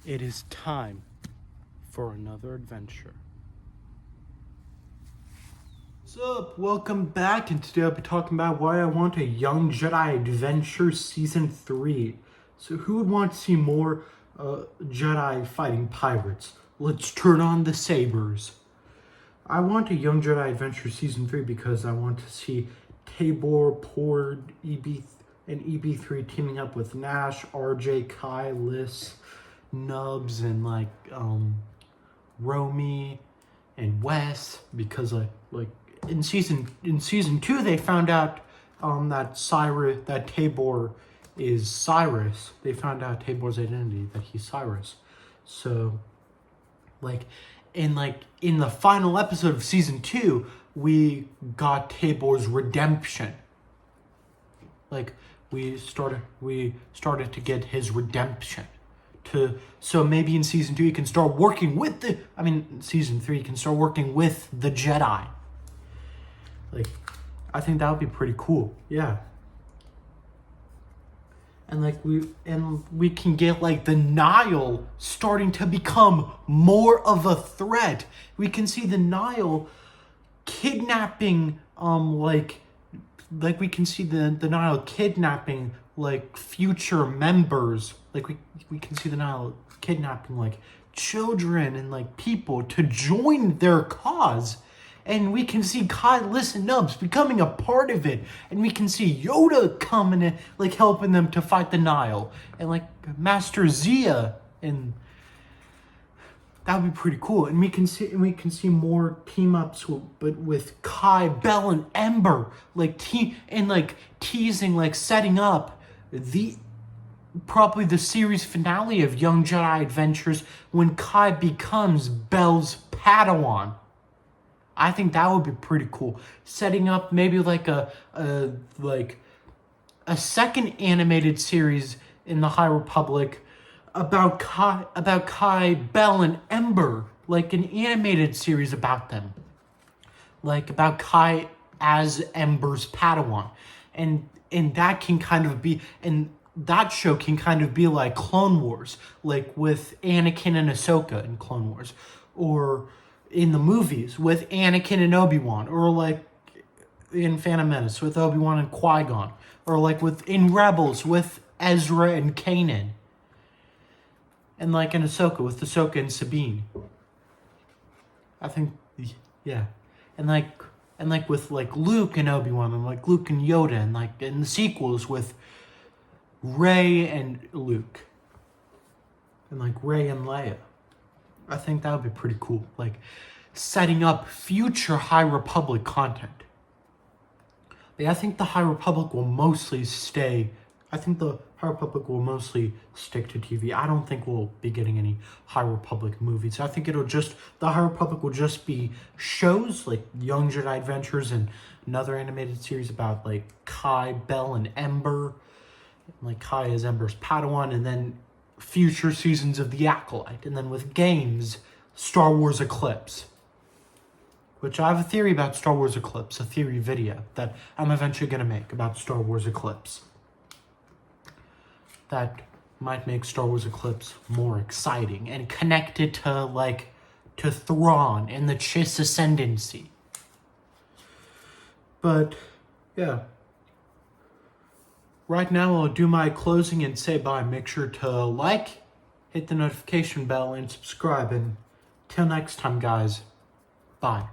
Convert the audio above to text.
It is time for another adventure. What's up? Welcome back, and today I'll be talking about why I want a Young Jedi Adventures Season 3. So who would want to see more Jedi fighting pirates? Let's turn on the sabers. I want a Young Jedi Adventures Season 3 because I want to see Tabor, Pord, and EB3 teaming up with Nash, RJ, Kai, Liss, Nubs, and Romy and Wes, because in season 2 they found out that Tabor is Cyrus. They found out Tabor's identity, that he's Cyrus. So in the final episode of season 2, we got Tabor's redemption. We started to get his redemption. So maybe in season 2 he can start working with season 3 he can start working with the Jedi. I think that would be pretty cool. Yeah. And we can get the Nile starting to become more of a threat. We can see the Nile kidnapping we can see the Nile kidnapping future members. We can see the Nile kidnapping children and people to join their cause. And we can see Kai, Liss, and Nubs becoming a part of it. And we can see Yoda coming in, helping them to fight the Nile. And Master Zia, and that would be pretty cool. And we can see more team ups, but with Kai, Bell, and Ember, teasing, setting up probably the series finale of Young Jedi Adventures when Kai becomes Bell's Padawan. I think that would be pretty cool. Setting up maybe a second animated series in the High Republic about Kai, Bell, and Ember, an animated series about them, about Kai as Ember's Padawan, and that can kind of be, and that show can kind of be like Clone Wars, with Anakin and Ahsoka in Clone Wars, or in the movies with Anakin and Obi-Wan, or in Phantom Menace with Obi-Wan and Qui-Gon, or in Rebels with Ezra and Kanan, and in Ahsoka with Ahsoka and Sabine. I think, yeah, and with Luke and Obi-Wan, and Luke and Yoda, and in the sequels with Rey and Luke, and Rey and Leia. I think that would be pretty cool. Setting up future High Republic content. But I think the High Republic will mostly stay. I think the High Republic will mostly stick to TV. I don't think we'll be getting any High Republic movies. I think the High Republic will just be shows like Young Jedi Adventures and another animated series about Kai, Bell, and Ember. Kai as Ember's Padawan, and then future seasons of The Acolyte, and then with games, Star Wars Eclipse, which I have a theory about Star Wars Eclipse, a theory video that I'm eventually going to make about Star Wars Eclipse. That might make Star Wars Eclipse more exciting and connected to Thrawn and the Chiss Ascendancy. But, yeah. Right now, I'll do my closing and say bye. Make sure to hit the notification bell, and subscribe. And till next time, guys, bye.